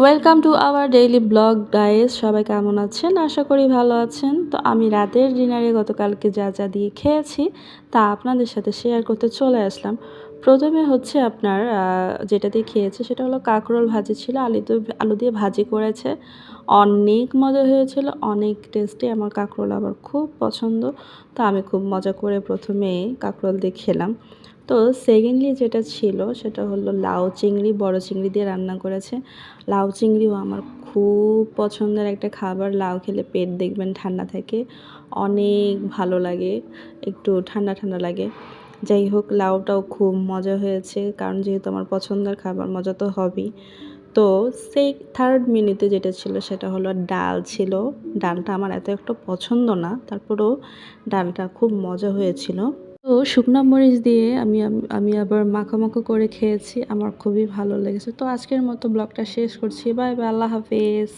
Welcome to our daily blog guys. সবাই কেমন আছেন? আশা করি ভালো আছেন। তো আমি রাতের ডিনারে গতকালকে যা যা দিয়ে খেয়েছি তা আপনাদের সাথে শেয়ার করতে চলে আসলাম। প্রথমে হচ্ছে আপনার যেটা দিয়ে খেয়েছি সেটা হলো কাঁকরোল ভাজি ছিল, আলু দিয়ে ভাজি করেছে। অনেক মজা হয়েছিল, অনেক টেস্টি। আমার কাঁকরোল আবার খুব পছন্দ, তো আমি খুব মজা করে প্রথমে কাঁকরোল দিয়ে খেলাম। তো সেকেন্ডলি যেটা ছিল সেটা হলো লাউ চিংড়ি, বড় চিংড়ি দিয়ে রান্না করেছে। লাউ চিংড়িও আমার খুব পছন্দের একটা খাবার। লাউ খেলে পেট দেখবেন ঠান্ডা থাকে, অনেক ভালো লাগে, একটু ঠান্ডা ঠান্ডা লাগে। যাই হোক, লাউটাও খুব মজা হয়েছে, কারণ যেহেতু আমার পছন্দের খাবার, মজা তো হবেই। তো সেই থার্ড মিনিটে যেটা ছিল সেটা হলো ডাল ছিল। ডালটা আমার এত একটা পছন্দ না, তারপরেও ডালটা খুব মজা হয়েছিল। তো শুকনা মরিচ দিয়ে আমি আবার মাখো করে খেয়েছি। আমার খুবই ভালো লেগেছে। তো আজকের মতো ব্লগটা শেষ করছি। বাই বাই, আল্লাহ হাফেজ।